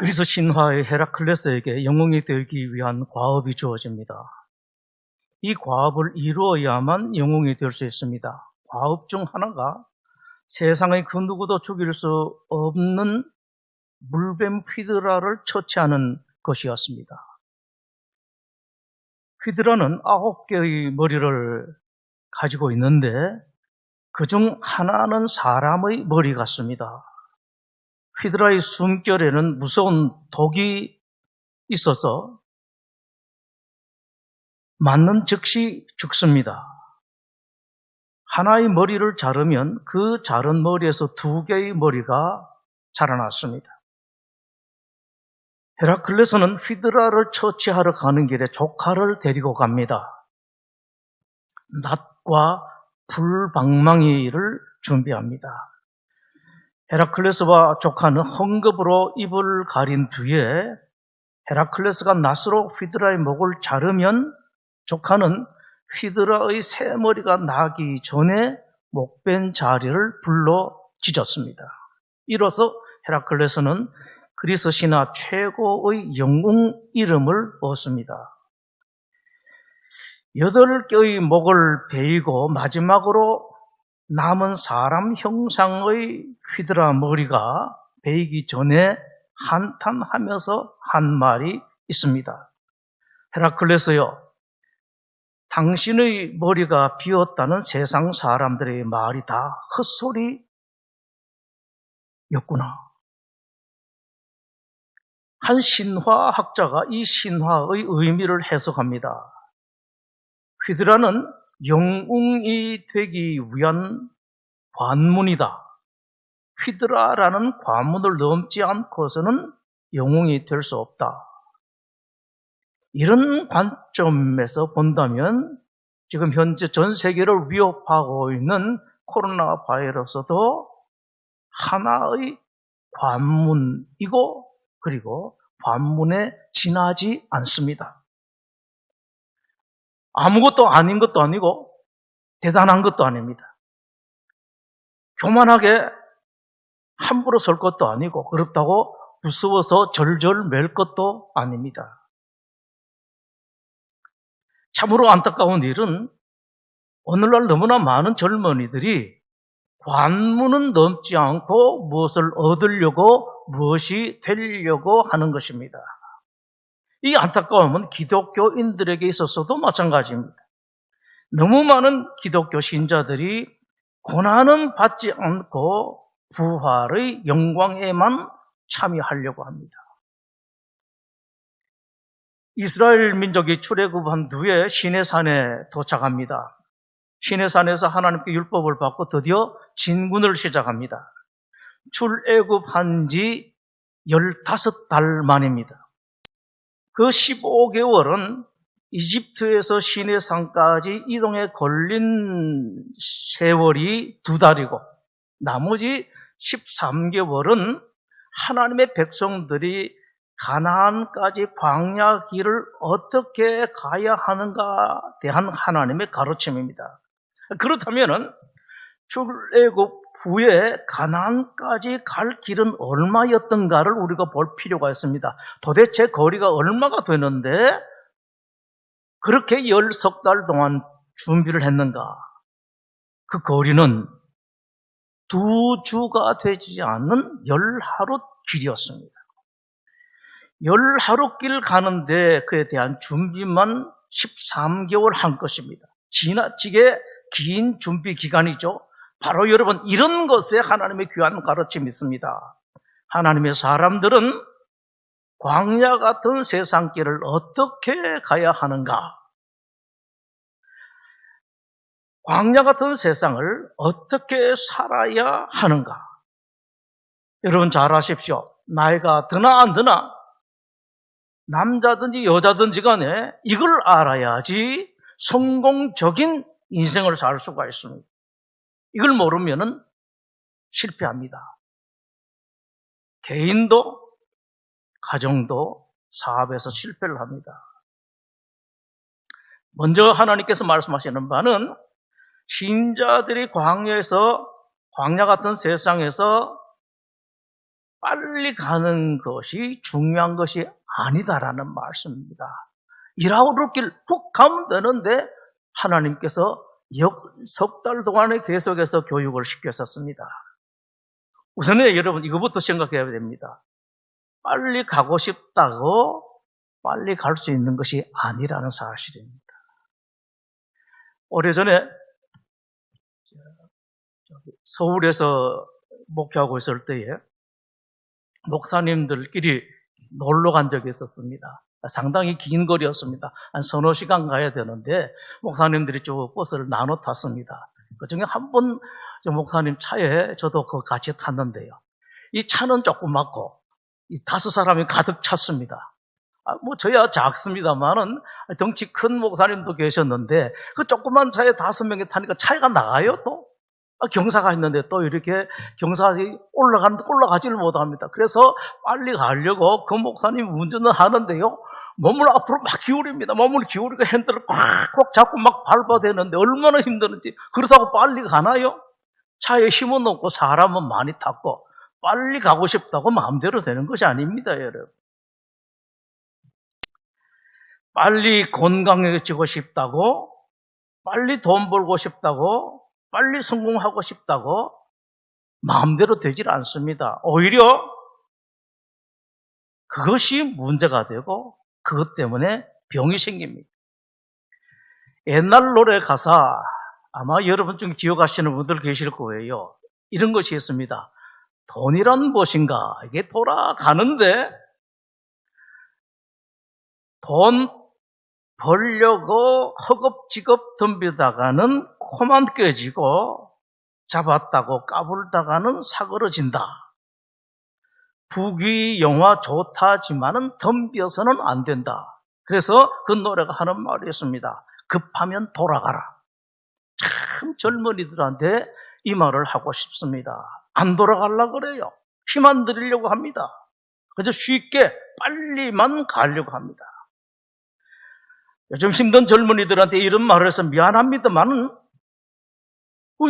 그리스 신화의 헤라클레스에게 영웅이 되기 위한 과업이 주어집니다. 이 과업을 이루어야만 영웅이 될 수 있습니다. 과업 중 하나가 세상의 그 누구도 죽일 수 없는 물뱀 휘드라를 처치하는 것이었습니다. 휘드라는 9개의 머리를 가지고 있는데 그중 하나는 사람의 머리 같습니다. 휘드라의 숨결에는 무서운 독이 있어서 맞는 즉시 죽습니다. 하나의 머리를 자르면 그 자른 머리에서 2개의 머리가 자라났습니다. 헤라클레스는 휘드라를 처치하러 가는 길에 조카를 데리고 갑니다. 낫과 불방망이를 준비합니다. 헤라클레스와 조카는 헝겊으로 입을 가린 뒤에 헤라클레스가 낫으로 휘드라의 목을 자르면 조카는 휘드라의 새 머리가 나기 전에 목벤 자리를 불러 찢었습니다. 이로써 헤라클레스는 그리스 신화 최고의 영웅 이름을 얻습니다. 8개의 목을 베이고 마지막으로 남은 사람 형상의 휘드라 머리가 베이기 전에 한탄하면서 한 말이 있습니다. 헤라클레스여, 당신의 머리가 비었다는 세상 사람들의 말이 다 헛소리였구나. 한 신화학자가 이 신화의 의미를 해석합니다. 휘드라는 영웅이 되기 위한 관문이다. 휘드라라는 관문을 넘지 않고서는 영웅이 될 수 없다. 이런 관점에서 본다면 지금 현재 전 세계를 위협하고 있는 코로나 바이러스도 하나의 관문이고 그리고 관문에 지나지 않습니다. 아무것도 아닌 것도 아니고 대단한 것도 아닙니다. 교만하게 함부로 설 것도 아니고 그렇다고 무서워서 절절 맬 것도 아닙니다. 참으로 안타까운 일은 오늘날 너무나 많은 젊은이들이 관문은 넘지 않고 무엇을 얻으려고 무엇이 되려고 하는 것입니다. 이 안타까움은 기독교인들에게 있어서도 마찬가지입니다. 너무 많은 기독교 신자들이 고난은 받지 않고 부활의 영광에만 참여하려고 합니다. 이스라엘 민족이 출애굽한 뒤에 시내산에 도착합니다. 시내산에서 하나님께 율법을 받고 드디어 진군을 시작합니다. 출애굽한 지 15달 만입니다. 그 15개월은 이집트에서 시내산까지 이동에 걸린 세월이 2달이고 나머지 13개월은 하나님의 백성들이 가나안까지 광야 길을 어떻게 가야 하는가에 대한 하나님의 가르침입니다. 그렇다면 출애굽 후에 가나안까지 갈 길은 얼마였던가를 우리가 볼 필요가 있습니다. 도대체 거리가 얼마가 되는데 그렇게 10석 동안 준비를 했는가? 그 거리는 2주가 되지 않는 10하루 길이었습니다. 10하루 길 가는데 그에 대한 준비만 13개월 한 것입니다. 지나치게 긴 준비 기간이죠. 바로 여러분 이런 것에 하나님의 귀한 가르침이 있습니다. 하나님의 사람들은 광야 같은 세상길을 어떻게 가야 하는가? 광야 같은 세상을 어떻게 살아야 하는가? 여러분 잘 아십시오. 나이가 드나 안 드나 남자든지 여자든지 간에 이걸 알아야지 성공적인 인생을 살 수가 있습니다. 이걸 모르면 실패합니다. 개인도 가정도 사업에서 실패를 합니다. 먼저 하나님께서 말씀하시는 바는 신자들이 광야 같은 세상에서 빨리 가는 것이 중요한 것이 아니다라는 말씀입니다. 일하러 길 훅 가면 되는데 하나님께서 석 달 동안에 계속해서 교육을 시켰었습니다. 우선은 여러분 이거부터 생각해야 됩니다. 빨리 가고 싶다고 빨리 갈 수 있는 것이 아니라는 사실입니다. 오래전에 서울에서 목회하고 있을 때에 목사님들끼리 놀러 간 적이 있었습니다. 상당히 긴 거리였습니다. 한 서너 시간 가야 되는데 목사님들이 쭉 버스를 나눠 탔습니다. 그중에 한 번 목사님 차에 저도 같이 탔는데요. 이 차는 조그맣고 이 5사람이 가득 찼습니다. 저야 작습니다만은 덩치 큰 목사님도 계셨는데 그 조그만 차에 5명이 타니까 차이가 나가요 또? 경사가 있는데 또 이렇게 경사가 올라가지를 못합니다. 그래서 빨리 가려고 그 목사님이 운전을 하는데요. 몸을 앞으로 막 기울입니다. 몸을 기울이고 핸들을 꽉꽉 잡고 막 밟아대는데 얼마나 힘드는지. 그렇다고 빨리 가나요? 차에 힘은 없고 사람은 많이 탔고 빨리 가고 싶다고 마음대로 되는 것이 아닙니다, 여러분. 빨리 건강해지고 싶다고, 빨리 돈 벌고 싶다고, 빨리 성공하고 싶다고 마음대로 되질 않습니다. 오히려 그것이 문제가 되고 그것 때문에 병이 생깁니다. 옛날 노래 가사 아마 여러분 중에 기억하시는 분들 계실 거예요. 이런 것이 있습니다. 돈이란 무엇인가? 이게 돌아가는데 돈 벌려고 허겁지겁 덤비다가는 코만 깨지고 잡았다고 까불다가는 사그러진다. 부귀영화 좋다지만은 덤벼서는 안 된다. 그래서 그 노래가 하는 말이 있습니다. 급하면 돌아가라. 참 젊은이들한테 이 말을 하고 싶습니다. 안 돌아가려고 그래요. 힘 안 들이려고 합니다. 그래서 쉽게 빨리만 가려고 합니다. 요즘 힘든 젊은이들한테 이런 말을 해서 미안합니다만은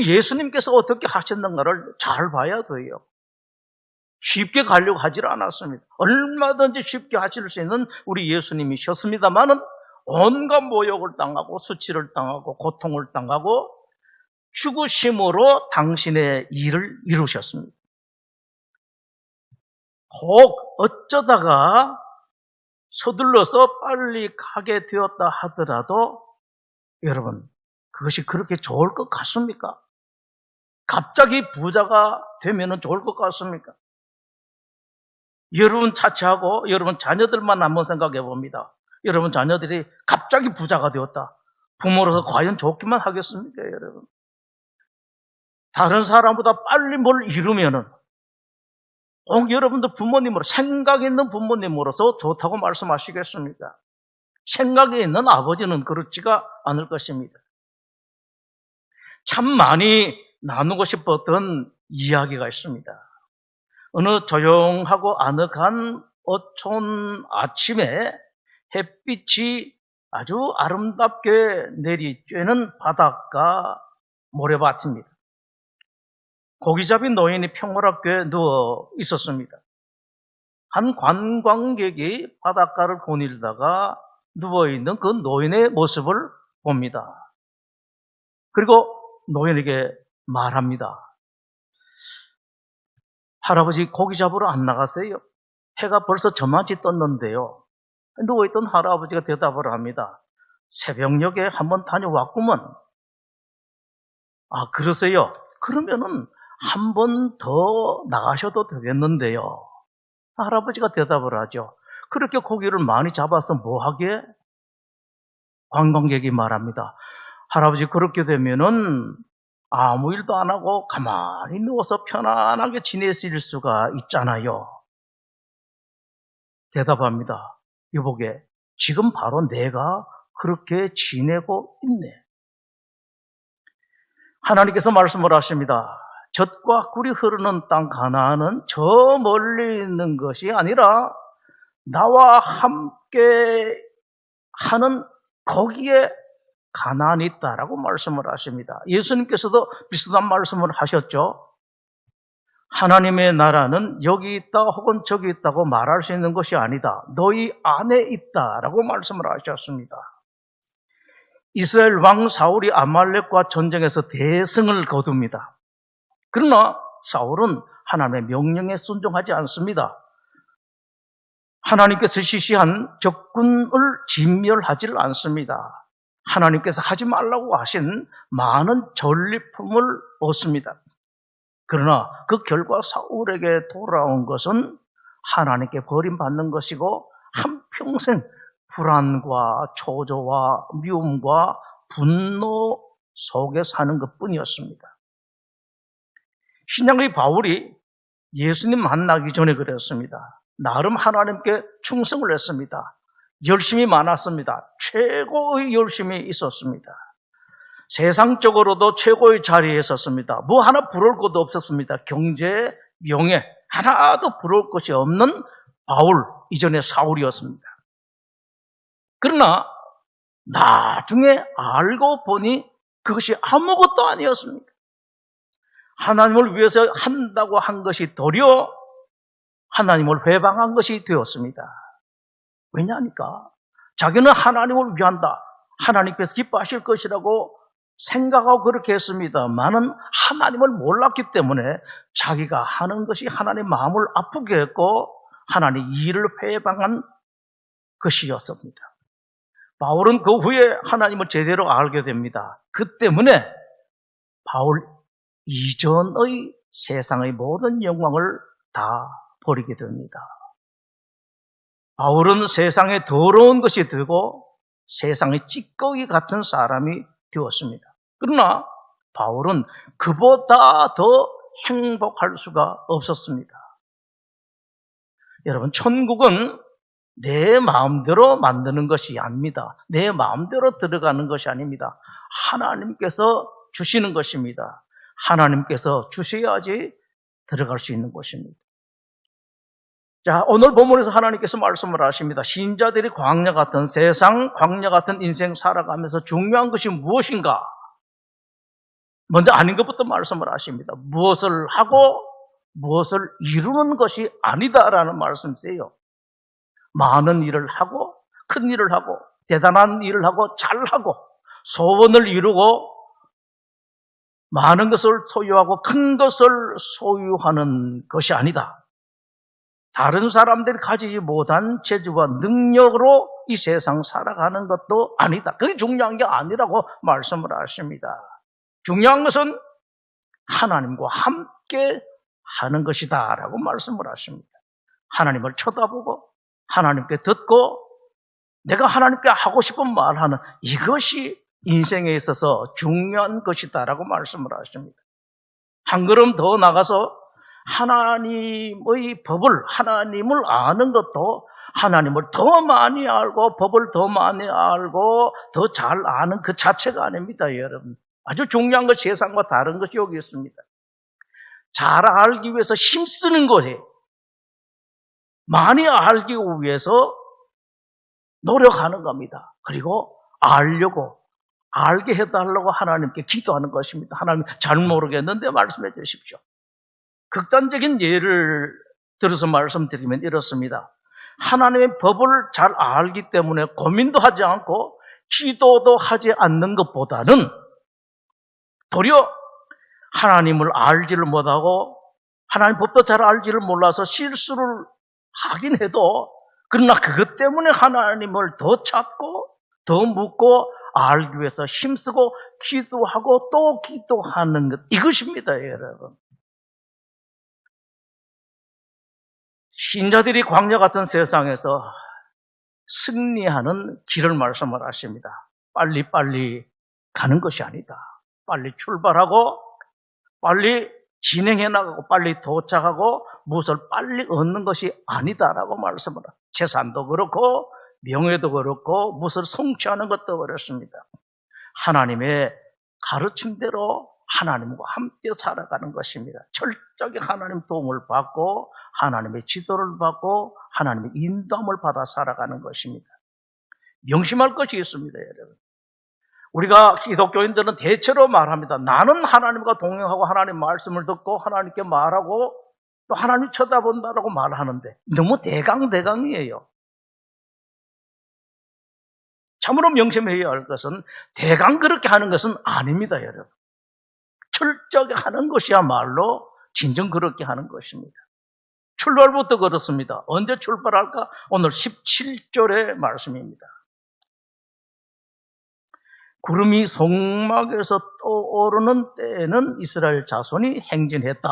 예수님께서 어떻게 하셨는가를 잘 봐야 돼요. 쉽게 가려고 하질 않았습니다. 얼마든지 쉽게 하실 수 있는 우리 예수님이셨습니다만은 온갖 모욕을 당하고 수치를 당하고 고통을 당하고 죽으심으로 당신의 일을 이루셨습니다. 혹 어쩌다가 서둘러서 빨리 가게 되었다 하더라도 여러분 그것이 그렇게 좋을 것 같습니까? 갑자기 부자가 되면 좋을 것 같습니까? 여러분 자체하고 여러분 자녀들만 한번 생각해 봅니다. 여러분 자녀들이 갑자기 부자가 되었다. 부모로서 과연 좋기만 하겠습니까, 여러분? 다른 사람보다 빨리 뭘 이루면은 여러분도 부모님으로 생각 있는 부모님으로서 좋다고 말씀하시겠습니까? 생각이 있는 아버지는 그렇지가 않을 것입니다. 참 많이 나누고 싶었던 이야기가 있습니다. 어느 조용하고 아늑한 어촌 아침에 햇빛이 아주 아름답게 내리쬐는 바닷가 모래밭입니다. 고기잡이 노인이 평화롭게 누워 있었습니다. 한 관광객이 바닷가를 거닐다가 누워있는 그 노인의 모습을 봅니다. 그리고 노인에게 말합니다. 할아버지 고기 잡으러 안 나가세요? 해가 벌써 저만치 떴는데요. 누워있던 할아버지가 대답을 합니다. 새벽녘에 한번 다녀왔구먼. 아, 그러세요? 그러면은 한 번 더 나가셔도 되겠는데요. 할아버지가 대답을 하죠. 그렇게 고기를 많이 잡아서 뭐하게? 관광객이 말합니다. 할아버지 그렇게 되면은 아무 일도 안 하고 가만히 누워서 편안하게 지내실 수가 있잖아요. 대답합니다. 여보게, 지금 바로 내가 그렇게 지내고 있네. 하나님께서 말씀을 하십니다. 젖과 꿀이 흐르는 땅 가나안은 저 멀리 있는 것이 아니라 나와 함께 하는 거기에 가나안이 있다라고 말씀을 하십니다. 예수님께서도 비슷한 말씀을 하셨죠. 하나님의 나라는 여기 있다 혹은 저기 있다고 말할 수 있는 것이 아니다. 너희 안에 있다라고 말씀을 하셨습니다. 이스라엘 왕 사울이 아말렉과 전쟁에서 대승을 거둡니다. 그러나 사울은 하나님의 명령에 순종하지 않습니다. 하나님께서 지시한 적군을 진멸하지를 않습니다. 하나님께서 하지 말라고 하신 많은 전리품을 얻습니다. 그러나 그 결과 사울에게 돌아온 것은 하나님께 버림받는 것이고 한평생 불안과 초조와 미움과 분노 속에 사는 것뿐이었습니다. 신약의 바울이 예수님 만나기 전에 그랬습니다. 나름 하나님께 충성을 했습니다. 열심히 많았습니다. 최고의 열심이 있었습니다. 세상적으로도 최고의 자리에 있었습니다. 뭐 하나 부러울 것도 없었습니다. 경제, 명예 하나도 부러울 것이 없는 바울, 이전에 사울이었습니다. 그러나 나중에 알고 보니 그것이 아무것도 아니었습니다. 하나님을 위해서 한다고 한 것이 도리어 하나님을 회방한 것이 되었습니다. 왜냐하니까 자기는 하나님을 위한다, 하나님께서 기뻐하실 것이라고 생각하고 그렇게 했습니다만은 하나님을 몰랐기 때문에 자기가 하는 것이 하나님 마음을 아프게 했고 하나님 일을 회방한 것이었습니다. 바울은 그 후에 하나님을 제대로 알게 됩니다. 그 때문에 바울 이전의 세상의 모든 영광을 다 버리게 됩니다. 바울은 세상에 더러운 것이 되고 세상의 찌꺼기 같은 사람이 되었습니다. 그러나 바울은 그보다 더 행복할 수가 없었습니다. 여러분, 천국은 내 마음대로 만드는 것이 아닙니다. 내 마음대로 들어가는 것이 아닙니다. 하나님께서 주시는 것입니다. 하나님께서 주셔야지 들어갈 수 있는 것입니다. 자, 오늘 본문에서 하나님께서 말씀을 하십니다. 신자들이 광야 같은 세상, 광야 같은 인생 살아가면서 중요한 것이 무엇인가? 먼저 아닌 것부터 말씀을 하십니다. 무엇을 하고 무엇을 이루는 것이 아니다라는 말씀이세요. 많은 일을 하고 큰 일을 하고 대단한 일을 하고 잘하고 소원을 이루고 많은 것을 소유하고 큰 것을 소유하는 것이 아니다. 다른 사람들이 가지지 못한 재주와 능력으로 이 세상 살아가는 것도 아니다. 그게 중요한 게 아니라고 말씀을 하십니다. 중요한 것은 하나님과 함께 하는 것이다 라고 말씀을 하십니다. 하나님을 쳐다보고 하나님께 듣고 내가 하나님께 하고 싶은 말하는 이것이 인생에 있어서 중요한 것이다 라고 말씀을 하십니다. 한 걸음 더 나가서 하나님의 법을, 하나님을 아는 것도 하나님을 더 많이 알고 법을 더 많이 알고 더 잘 아는 그 자체가 아닙니다, 여러분. 아주 중요한 것, 세상과 다른 것이 여기 있습니다. 잘 알기 위해서 힘쓰는 거예요. 많이 알기 위해서 노력하는 겁니다. 그리고 알려고, 알게 해달라고 하나님께 기도하는 것입니다. 하나님 잘 모르겠는데 말씀해 주십시오. 극단적인 예를 들어서 말씀드리면 이렇습니다. 하나님의 법을 잘 알기 때문에 고민도 하지 않고 기도도 하지 않는 것보다는 도리어 하나님을 알지를 못하고 하나님 법도 잘 알지를 몰라서 실수를 하긴 해도 그러나 그것 때문에 하나님을 더 찾고 더 묻고 알기 위해서 힘쓰고 기도하고 또 기도하는 것, 이것입니다, 여러분. 신자들이 광야 같은 세상에서 승리하는 길을 말씀을 하십니다. 빨리빨리 가는 것이 아니다. 빨리 출발하고 빨리 진행해 나가고 빨리 도착하고 무엇을 빨리 얻는 것이 아니다라고 말씀을 합니다. 재산도 그렇고 명예도 그렇고 무엇을 성취하는 것도 그렇습니다. 하나님의 가르침대로 하나님과 함께 살아가는 것입니다. 철저하게 하나님 도움을 받고 하나님의 지도를 받고 하나님의 인도함을 받아 살아가는 것입니다. 명심할 것이 있습니다, 여러분. 우리가 기독교인들은 대체로 말합니다. 나는 하나님과 동행하고 하나님 말씀을 듣고 하나님께 말하고 또 하나님 쳐다본다라고 말하는데 너무 대강이에요. 참으로 명심해야 할 것은 대강 그렇게 하는 것은 아닙니다, 여러분. 철저하게 하는 것이야말로 진정 그렇게 하는 것입니다. 출발부터 그렇습니다. 언제 출발할까? 오늘 17절의 말씀입니다. 구름이 성막에서 떠오르는 때에는 이스라엘 자손이 행진했다.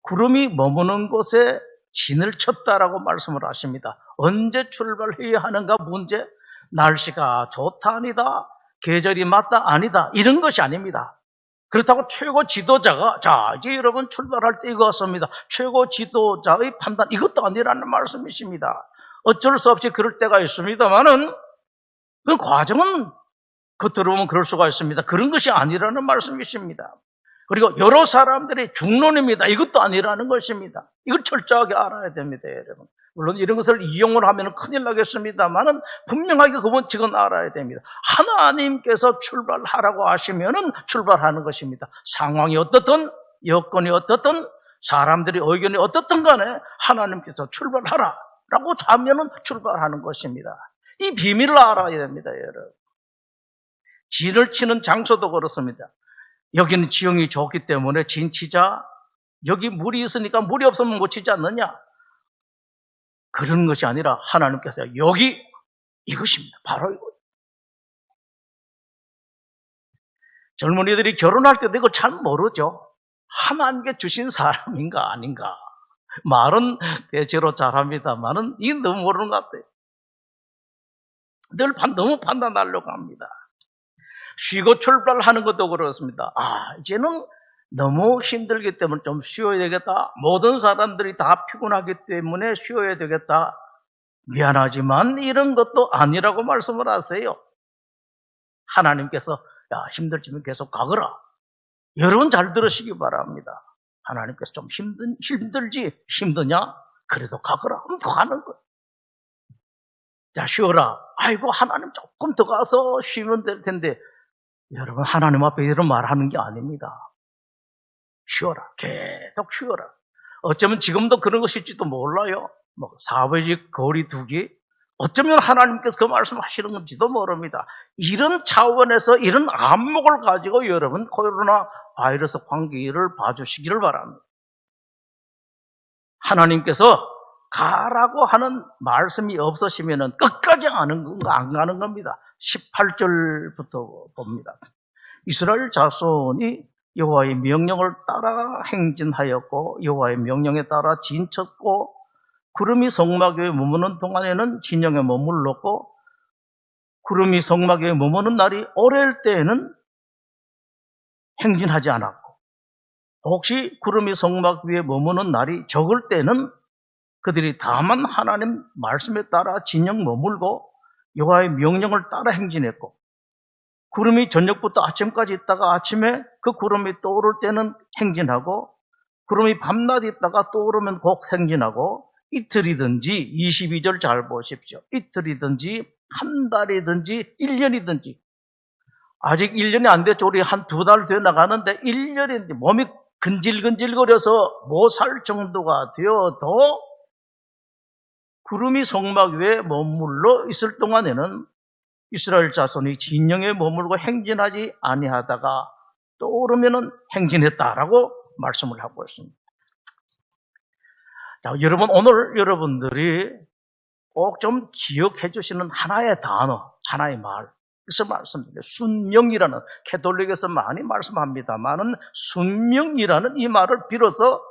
구름이 머무는 곳에 진을 쳤다라고 말씀을 하십니다. 언제 출발해야 하는가 문제? 날씨가 좋다 아니다, 계절이 맞다 아니다, 이런 것이 아닙니다. 그렇다고 최고 지도자가 자 이제 여러분 출발할 때 이거 같습니다, 최고 지도자의 판단, 이것도 아니라는 말씀이십니다. 어쩔 수 없이 그럴 때가 있습니다만은 그 과정은 겉으로 보면 그럴 수가 있습니다. 그런 것이 아니라는 말씀이십니다. 그리고 여러 사람들의 중론입니다. 이것도 아니라는 것입니다. 이걸 철저하게 알아야 됩니다, 여러분. 물론 이런 것을 이용을 하면 큰일 나겠습니다만은 분명하게 그 원칙은 알아야 됩니다. 하나님께서 출발하라고 하시면은 출발하는 것입니다. 상황이 어떻든 여건이 어떻든 사람들의 의견이 어떻든 간에 하나님께서 출발하라라고 하면은 출발하는 것입니다. 이 비밀을 알아야 됩니다, 여러분. 진을 치는 장소도 그렇습니다. 여기는 지형이 좋기 때문에 진 치자. 여기 물이 있으니까 물이 없으면 못 치지 않느냐? 그런 것이 아니라 하나님께서 여기 이것입니다. 바로 이거. 젊은이들이 결혼할 때도 이거 잘 모르죠. 하나님께 주신 사람인가 아닌가. 말은 대체로 잘합니다만은 이 너무 모르는 것 같아요. 늘 너무 판단하려고 합니다. 쉬고 출발하는 것도 그렇습니다. 이제는 너무 힘들기 때문에 좀 쉬어야 되겠다. 모든 사람들이 다 피곤하기 때문에 쉬어야 되겠다. 미안하지만 이런 것도 아니라고 말씀을 하세요. 하나님께서 힘들지만 계속 가거라. 여러분 잘 들으시기 바랍니다. 하나님께서 좀 힘들지 힘드냐? 그래도 가거라. 그럼 가는 거예요. 자, 쉬어라. 아이고, 하나님 조금 더 가서 쉬면 될 텐데. 여러분, 하나님 앞에 이런 말 하는 게 아닙니다. 쉬어라. 계속 쉬어라. 어쩌면 지금도 그런 것일지도 몰라요. 사회적 거리 두기. 어쩌면 하나님께서 그 말씀 하시는 건지도 모릅니다. 이런 차원에서 이런 안목을 가지고 여러분 코로나 바이러스 관계를 봐주시기를 바랍니다. 하나님께서 가라고 하는 말씀이 없으시면 끝까지 안 가는 겁니다. 18절부터 봅니다. 이스라엘 자손이 여호와의 명령을 따라 행진하였고 여호와의 명령에 따라 진쳤고 구름이 성막 위에 머무는 동안에는 진영에 머물렀고 구름이 성막 위에 머무는 날이 오래일 때에는 행진하지 않았고 혹시 구름이 성막 위에 머무는 날이 적을 때는 그들이 다만 하나님 말씀에 따라 진영 머물고 여호와의 명령을 따라 행진했고 구름이 저녁부터 아침까지 있다가 아침에 그 구름이 떠오를 때는 행진하고 구름이 밤낮 있다가 떠오르면 곧 행진하고 이틀이든지 22절 잘 보십시오. 이틀이든지 한 달이든지 1년이든지 아직 1년이 안 됐죠. 우리 한 2달 돼 나가는데 1년인데 몸이 근질근질거려서 못 살 정도가 되어도 구름이 성막 위에 머물러 있을 동안에는 이스라엘 자손이 진영에 머물고 행진하지 아니하다가 떠오르면은 행진했다라고 말씀을 하고 있습니다. 자, 여러분 오늘 여러분들이 꼭 좀 기억해 주시는 하나의 단어, 하나의 말. 그래서 말씀드립니다. 순명이라는, 캐톨릭에서 많이 말씀합니다만은 순명이라는 이 말을 빌어서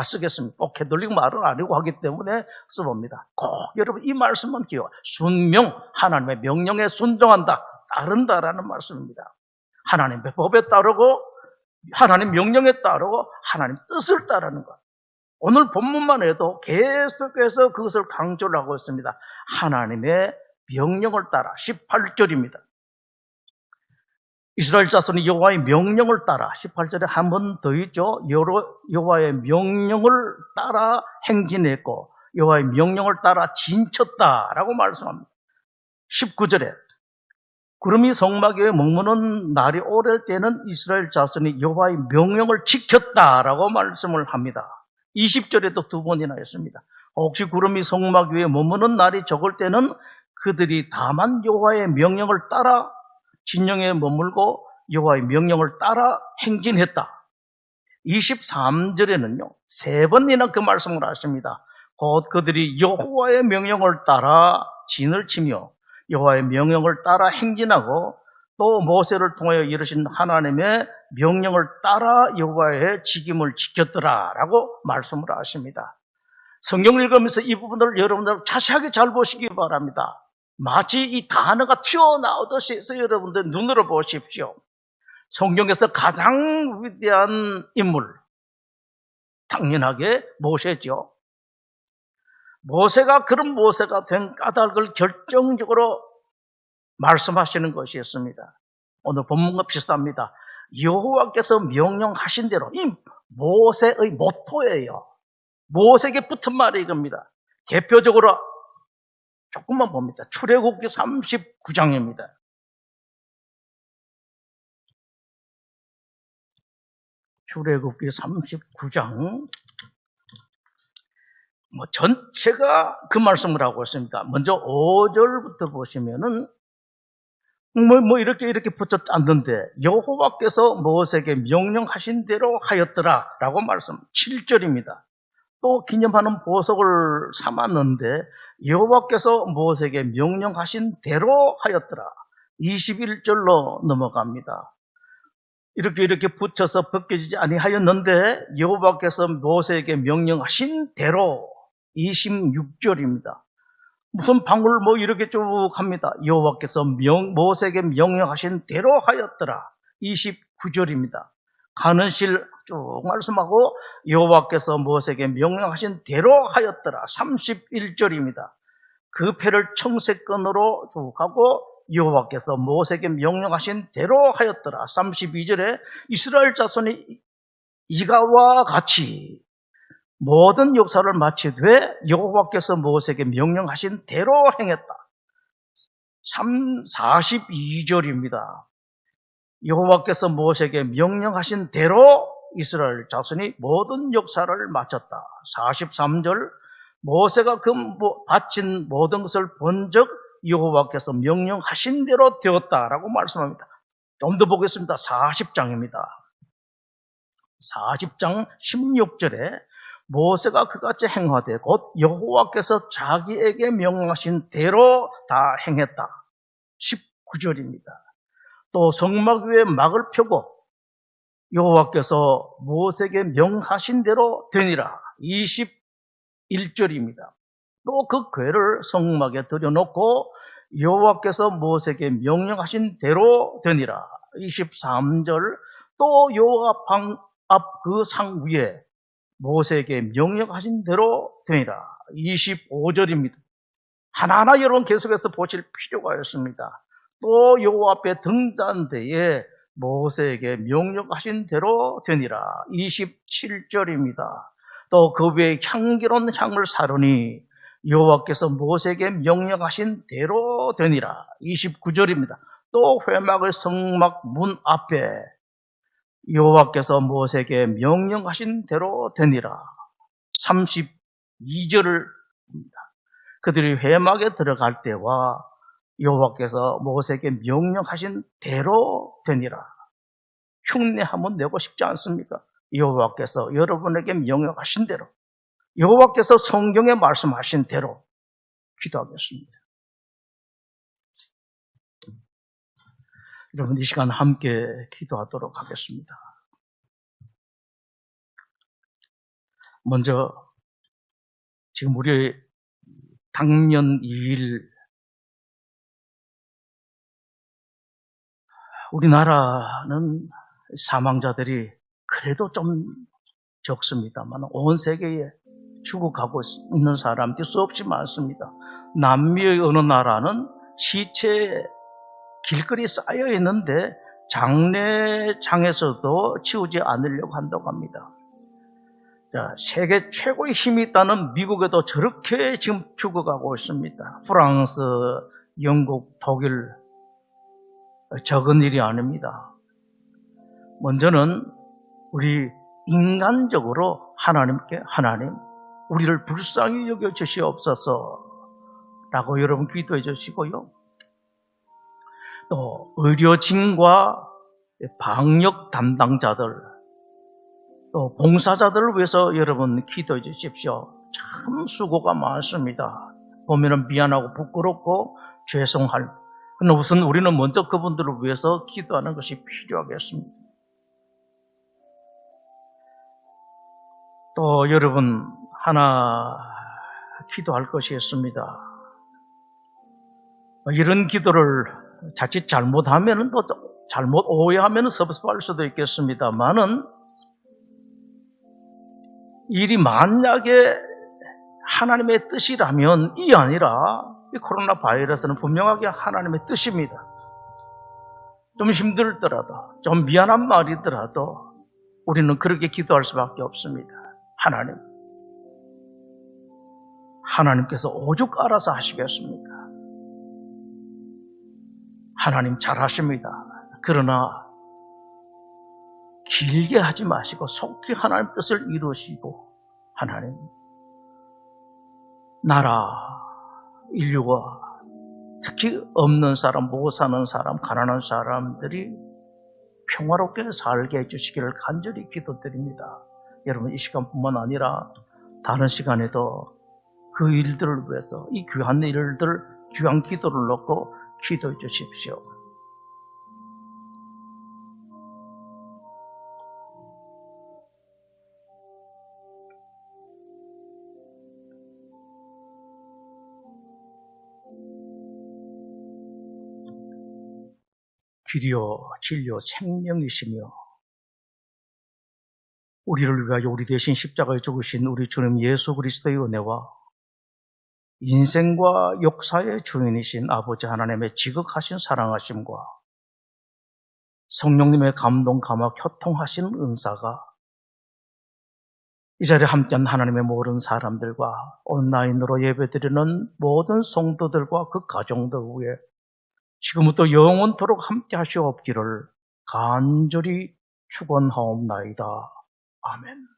쓰겠습니다. 꼭 캐톨릭 말은 아니고 하기 때문에 써봅니다. 꼭 여러분 이 말씀만 기억. 순명, 하나님의 명령에 순종한다, 따른다라는 말씀입니다. 하나님의 법에 따르고 하나님 명령에 따르고 하나님 뜻을 따르는 것. 오늘 본문만 해도 계속해서 그것을 강조를 하고 있습니다. 하나님의 명령을 따라 18절입니다. 이스라엘 자손이 여호와의 명령을 따라 18절에 한 번 더 있죠. 여호와의 명령을 따라 행진했고 여호와의 명령을 따라 진쳤다라고 말씀합니다. 19절에 구름이 성막 위에 머무는 날이 오를 때는 이스라엘 자손이 여호와의 명령을 지켰다라고 말씀을 합니다. 20절에도 두 번이나 했습니다. 혹시 구름이 성막 위에 머무는 날이 적을 때는 그들이 다만 여호와의 명령을 따라 진영에 머물고 여호와의 명령을 따라 행진했다. 23절에는요, 세 번이나 그 말씀을 하십니다. 곧 그들이 여호와의 명령을 따라 진을 치며 여호와의 명령을 따라 행진하고 또 모세를 통하여 이르신 하나님의 명령을 따라 여호와의 직임을 지켰더라라고 말씀을 하십니다. 성경을 읽으면서 이 부분을 여러분들 자세하게 잘 보시기 바랍니다. 마치 이 단어가 튀어나오듯이 해서 여러분들 눈으로 보십시오. 성경에서 가장 위대한 인물, 당연하게 모세죠. 모세가 그런 모세가 된 까닭을 결정적으로 말씀하시는 것이었습니다. 오늘 본문과 비슷합니다. 여호와께서 명령하신 대로, 이 모세의 모토예요. 모세에게 붙은 말이 이겁니다. 대표적으로 조금만 봅니다. 출애굽기 39장입니다. 출애굽기 39장 전체가 그 말씀을 하고 있습니다. 먼저 5절부터 보시면은 이렇게 붙여 짰는데 여호와께서 모세에게 명령하신 대로 하였더라라고 말씀. 7절입니다. 또 기념하는 보석을 삼았는데 여호와께서 모세에게 명령하신 대로 하였더라. 21절로 넘어갑니다. 이렇게 붙여서 벗겨지지 아니하였는데 여호와께서 모세에게 명령하신 대로. 26절입니다. 무슨 방울 이렇게 쭉 합니다. 여호와께서 모세에게 명령하신 대로 하였더라. 29절입니다. 가는 실 쭉 말씀하고 여호와께서 모세에게 명령하신 대로 하였더라. 31절입니다. 그 패를 청색끈으로 쭉 하고 여호와께서 모세에게 명령하신 대로 하였더라. 32절에 이스라엘 자손이 이가와 같이 모든 역사를 마치되 여호와께서 모세에게 명령하신 대로 행했다. 42절입니다. 여호와께서 모세에게 명령하신 대로 이스라엘 자손이 모든 역사를 마쳤다. 43절 모세가 바친 모든 것을 본즉 여호와께서 명령하신 대로 되었다라고 말씀합니다. 좀 더 보겠습니다. 40장입니다. 40장 16절에 모세가 그같이 행하되 곧 여호와께서 자기에게 명령하신 대로 다 행했다. 19절입니다. 또 성막 위에 막을 펴고 여호와께서 모세에게 명하신 대로 되니라. 21절입니다. 또 그 궤를 성막에 들여놓고 여호와께서 모세에게 명령하신 대로 되니라. 23절 또 여호와 방 앞 그 상 위에 모세에게 명령하신 대로 되니라. 25절입니다. 하나하나 여러분 계속해서 보실 필요가 있습니다. 또 여호와 앞에 등잔대에 모세에게 명령하신 대로 되니라. 27절입니다. 또 그 위에 향기로운 향을 사르니 여호와께서 모세에게 명령하신 대로 되니라. 29절입니다. 또 회막의 성막 문 앞에 여호와께서 모세에게 명령하신 대로 되니라. 32절을 봅니다. 그들이 회막에 들어갈 때와 여호와께서 모세에게 명령하신 대로 되니라. 흉내 한번 내고 싶지 않습니까? 여호와께서 여러분에게 명령하신 대로, 여호와께서 성경에 말씀하신 대로 기도하겠습니다. 여러분 이 시간 함께 기도하도록 하겠습니다. 먼저 지금 우리 당년 2일 우리나라는 사망자들이 그래도 좀 적습니다만 온 세계에 죽어가고 있는 사람들이 수없이 많습니다. 남미의 어느 나라는 시체에 길거리 쌓여 있는데 장례장에서도 치우지 않으려고 한다고 합니다. 자, 세계 최고의 힘이 있다는 미국에도 저렇게 지금 죽어가고 있습니다. 프랑스, 영국, 독일, 적은 일이 아닙니다. 먼저는 우리 인간적으로 하나님께 하나님 우리를 불쌍히 여겨 주시옵소서 라고 여러분 기도해 주시고요. 또 의료진과 방역 담당자들 또 봉사자들을 위해서 여러분 기도해 주십시오. 참 수고가 많습니다. 보면은 미안하고 부끄럽고 죄송할. 그러나 우선 우리는 먼저 그분들을 위해서 기도하는 것이 필요하겠습니다. 또 여러분 하나 기도할 것이 있습니다. 이런 기도를 자칫 잘못하면 또 잘못 오해하면 섭섭할 수도 있겠습니다만은 일이 만약에 하나님의 뜻이라면 이 아니라 이 코로나 바이러스는 분명하게 하나님의 뜻입니다. 좀 힘들더라도 좀 미안한 말이더라도 우리는 그렇게 기도할 수밖에 없습니다. 하나님께서 오죽 알아서 하시겠습니까? 하나님 잘하십니다. 그러나 길게 하지 마시고 속히 하나님 뜻을 이루시고 하나님 나라, 인류와 특히 없는 사람, 못 사는 사람, 가난한 사람들이 평화롭게 살게 해주시기를 간절히 기도드립니다. 여러분 이 시간뿐만 아니라 다른 시간에도 그 일들을 위해서 이 귀한 일들, 귀한 기도를 놓고 기도해 주십시오. 길이요 진리요 생명이시며 우리를 위하여 우리 대신 십자가에 죽으신 우리 주님 예수 그리스도의 은혜와 인생과 역사의 주인이신 아버지 하나님의 지극하신 사랑하심과 성령님의 감동, 감화, 교통하신 은사가 이 자리에 함께한 하나님의 모든 사람들과 온라인으로 예배드리는 모든 성도들과 그 가정들 위에 지금부터 영원토록 함께 하시옵기를 간절히 축원하옵나이다. 아멘.